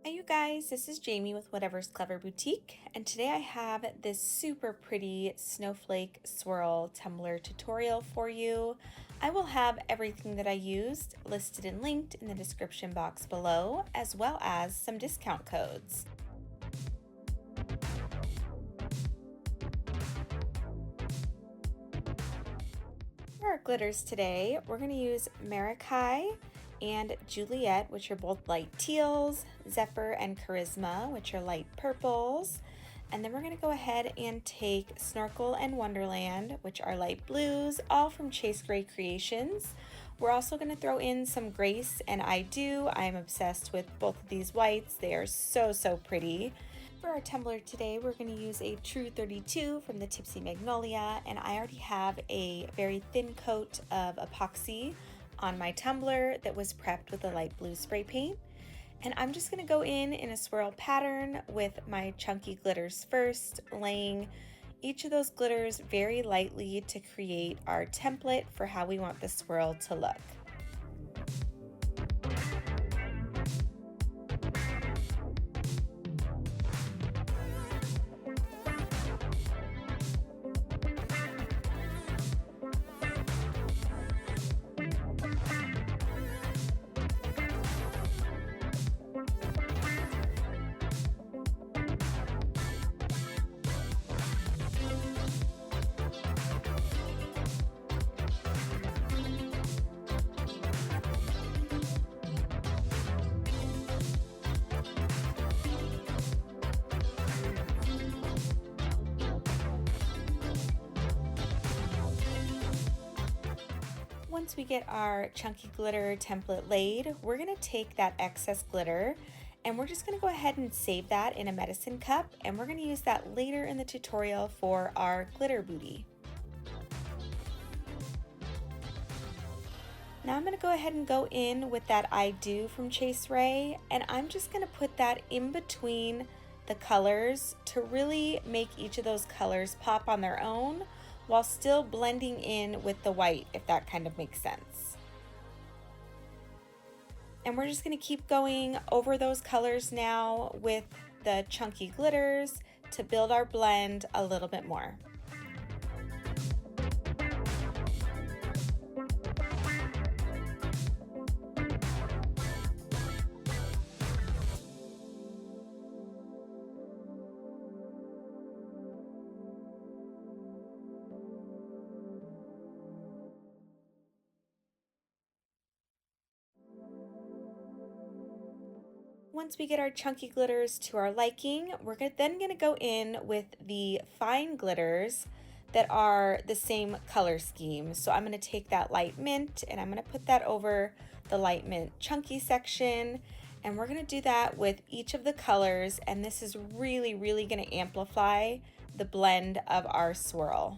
Hi you guys, this is Jamie with Whatever's Clever Boutique, and today I have this super pretty Snowflake Swirl Tumbler tutorial for you. I will have everything that I used listed and linked in the description box below, as well as some discount codes. For our glitters today, we're going to use Marikai and Juliet, which are both light teals, Zephyr and Charisma, which are light purples. And then we're going to go ahead and take Snorkel and Wonderland, which are light blues, all from Chase Gray Creations. We're also going to throw in some Grace and I Do. I'm obsessed with both of these whites. They are so pretty. For our tumbler today, we're going to use a True 32 from the Tipsy Magnolia, and I already have a very thin coat of epoxy on my tumbler that was prepped with a light blue spray paint. And I'm just going to go in a swirl pattern with my chunky glitters first, laying each of those glitters very lightly to create our template for how we want the swirl to look. Once we get our chunky glitter template laid, we're going to take that excess glitter and we're just going to go ahead and save that in a medicine cup, and we're going to use that later in the tutorial for our glitter booty. Now I'm going to go ahead and go in with that I Do from Chase Ray, and I'm just going to put that in between the colors to really make each of those colors pop on their own while still blending in with the white, if that kind of makes sense. And we're just going to keep going over those colors now with the chunky glitters to build our blend a little bit more. Once we get our chunky glitters to our liking, we're then going to go in with the fine glitters that are the same color scheme. So I'm going to take that light mint and I'm going to put that over the light mint chunky section, and we're going to do that with each of the colors, and this is really going to amplify the blend of our swirl.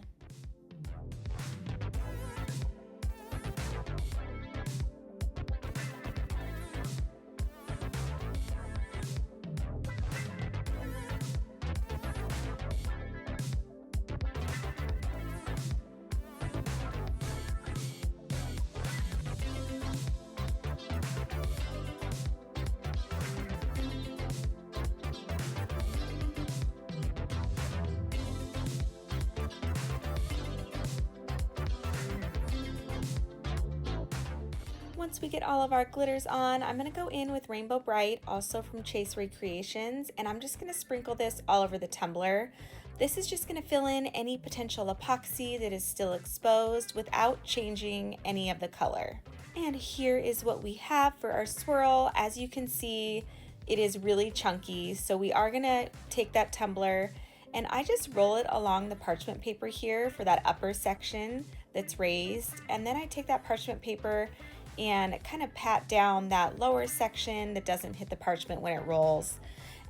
Once we get all of our glitters on, I'm going to go in with Rainbow Bright, also from Chase Ray Creations, and I'm just going to sprinkle this all over the tumbler. This is just going to fill in any potential epoxy that is still exposed without changing any of the color. And here is what we have for our swirl. As you can see, it is really chunky, so we are going to take that tumbler and I just roll it along the parchment paper here for that upper section that's raised, and then I take that parchment paper and kind of pat down that lower section that doesn't hit the parchment when it rolls.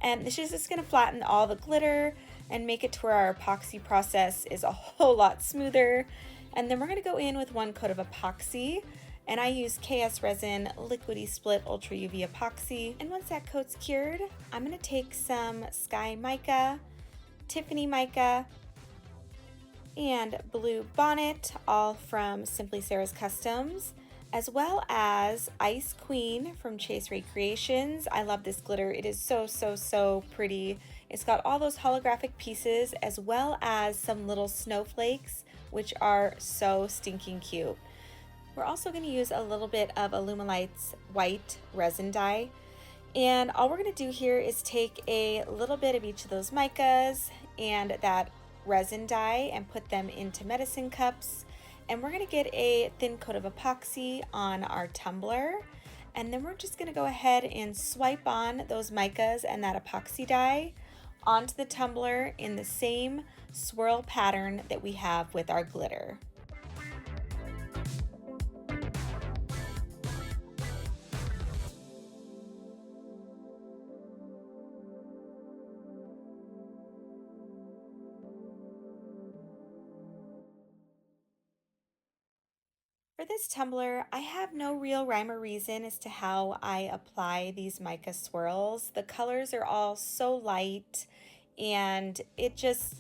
And this is just going to flatten all the glitter and make it to where our epoxy process is a whole lot smoother. And then we're going to go in with one coat of epoxy, and I use KSRESIN Liquidy Split Ultra UV Epoxy. And once that coat's cured, I'm going to take some Sky Mica, Tiffany Mica, and Blue Bonnet, all from Simply Sarah's Customs. as well as Ice Queen from Chase Recreations. I love this glitter. It is so, so, so pretty. It's got all those holographic pieces as well as some little snowflakes, which are so stinking cute. We're also going to use a little bit of Illuminlight's white resin dye. And all we're going to do here is take a little bit of each of those micas and that resin dye and put them into medicine cups. And we're going to get a thin coat of epoxy on our tumbler. And then we're just going to go ahead and swipe on those micas and that epoxy dye onto the tumbler in the same swirl pattern that we have with our glitter. For this tumbler, I have no real rhyme or reason as to how I apply these mica swirls. The colors are all so light and it just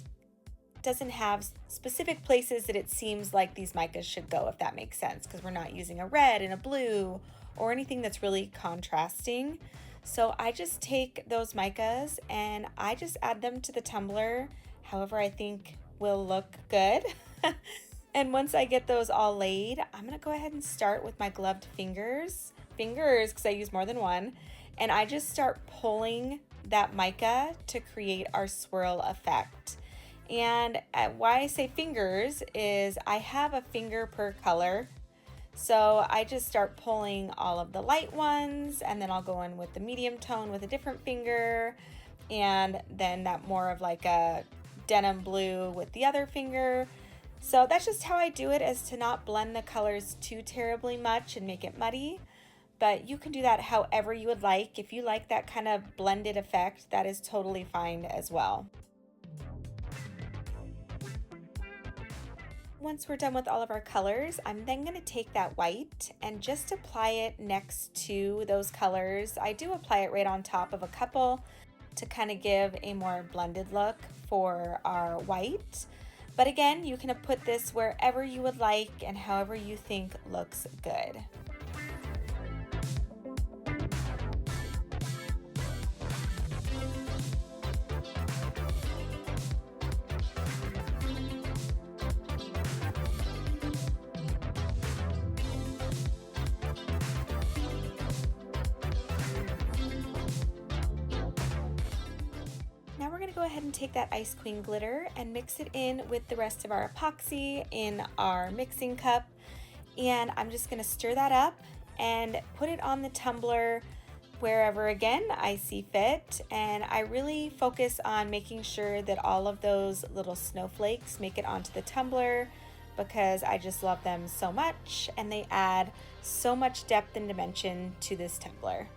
doesn't have specific places that it seems like these micas should go, if that makes sense, because we're not using a red and a blue or anything that's really contrasting. So I just take those micas and I just add them to the tumbler however I think will look good. And once I get those all laid, I'm gonna go ahead and start with my gloved fingers, because I use more than one, and I just start pulling that mica to create our swirl effect. And why I say fingers is I have a finger per color. So I just start pulling all of the light ones, and then I'll go in with the medium tone with a different finger, and then that more of like a denim blue with the other finger. So that's just how I do it, as to not blend the colors too terribly much and make it muddy. But you can do that however you would like. If you like that kind of blended effect, that is totally fine as well. Once we're done with all of our colors, I'm then going to take that white and just apply it next to those colors. I do apply it right on top of a couple to kind of give a more blended look for our white. But again, you can put this wherever you would like and however you think looks good. Now we're going to go ahead and take that Ice Queen glitter and mix it in with the rest of our epoxy in our mixing cup. And I'm just going to stir that up and put it on the tumbler wherever again I see fit. And I really focus on making sure that all of those little snowflakes make it onto the tumbler, because I just love them so much and they add so much depth and dimension to this tumbler.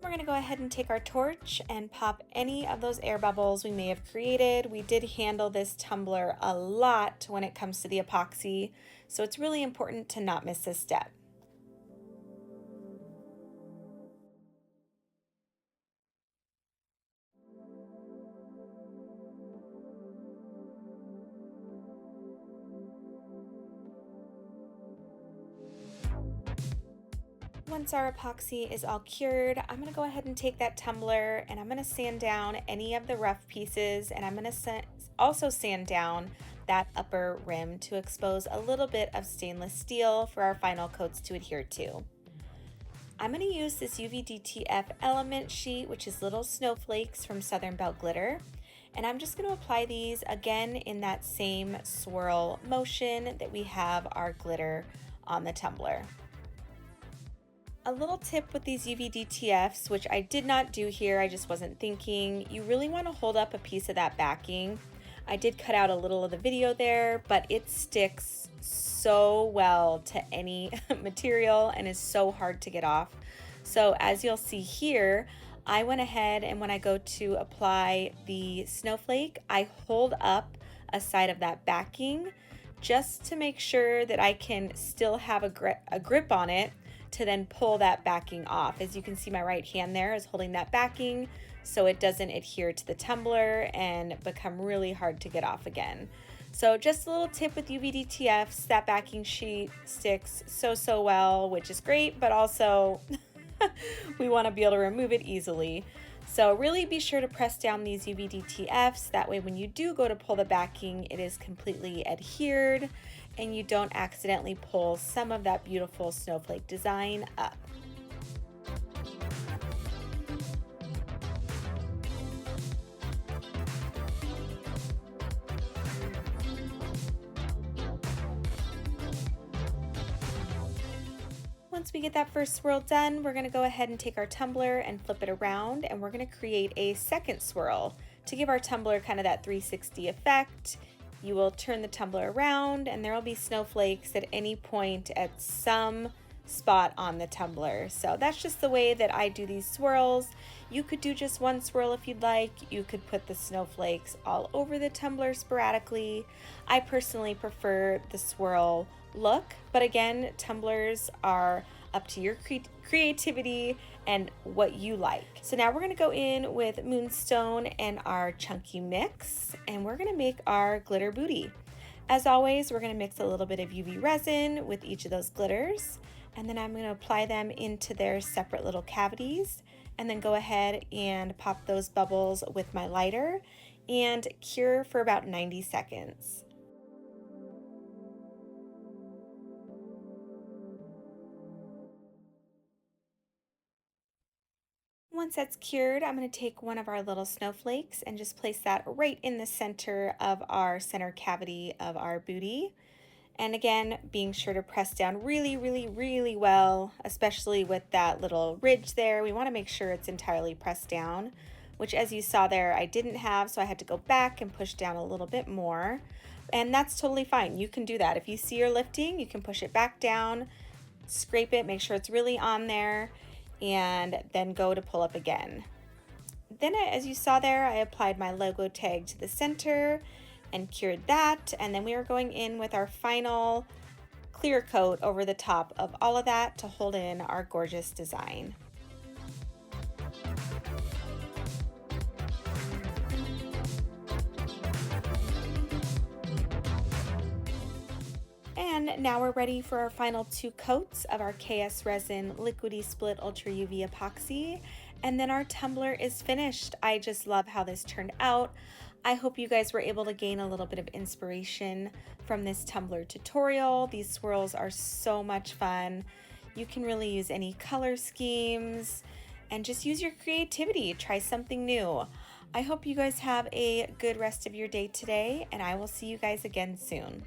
We're going to go ahead and take our torch and pop any of those air bubbles we may have created. We did handle this tumbler a lot when it comes to the epoxy, so it's really important to not miss this step. Once our epoxy is all cured, I'm going to go ahead and take that tumbler and I'm going to sand down any of the rough pieces, and I'm going to also sand down that upper rim to expose a little bit of stainless steel for our final coats to adhere to. I'm going to use this UV-DTF element sheet, which is little snowflakes from Southern Belle Glitter, and I'm just going to apply these again in that same swirl motion that we have our glitter on the tumbler. A little tip with these UV DTFs, which I did not do here, I just wasn't thinking, you really want to hold up a piece of that backing. I did cut out a little of the video there, but it sticks so well to any material and is so hard to get off. So as you'll see here, I went ahead and when I go to apply the Snowflake, I hold up a side of that backing just to make sure that I can still have a grip on it to then pull that backing off. As you can see, my right hand there is holding that backing so it doesn't adhere to the tumbler and become really hard to get off again. So just a little tip with UV-DTFs, that backing sheet sticks so well, which is great, but also we want to be able to remove it easily. So really be sure to press down these UV-DTFs. That way when you do go to pull the backing, it is completely adhered and you don't accidentally pull some of that beautiful snowflake design up. Once we get that first swirl done, we're going to go ahead and take our tumbler and flip it around, and we're going to create a second swirl to give our tumbler kind of that 360 effect. You will turn the tumbler around and there will be snowflakes at any point at some spot on the tumbler. So that's just the way that I do these swirls. You could do just one swirl if you'd like. You could put the snowflakes all over the tumbler sporadically. I personally prefer the swirl look, but again, tumblers are up to your creativity and what you like. So now we're going to go in with Moonstone and our chunky mix, and we're going to make our glitter booty. As always, we're going to mix a little bit of UV resin with each of those glitters, and then I'm going to apply them into their separate little cavities, and then go ahead and pop those bubbles with my lighter and cure for about 90 seconds. Once that's cured, I'm going to take one of our little snowflakes and just place that right in the center of our center cavity of our booty. And again, being sure to press down really well, especially with that little ridge there. We want to make sure it's entirely pressed down, which as you saw there, I didn't have, so I had to go back and push down a little bit more. And that's totally fine. You can do that. If you see you're lifting, you can push it back down, scrape it, make sure it's really on there, and then go to pull up again. Then as you saw there, I applied my logo tag to the center and cured that, and then we are going in with our final clear coat over the top of all of that to hold in our gorgeous design. And now we're ready for our final 2 coats of our KSRESIN Liquidy Split Ultra UV Epoxy, and then our tumbler is finished. I just love how this turned out. I hope you guys were able to gain a little bit of inspiration from this tumbler tutorial. These swirls are so much fun. You can really use any color schemes and just use your creativity. Try something new. I hope you guys have a good rest of your day today, and I will see you guys again soon.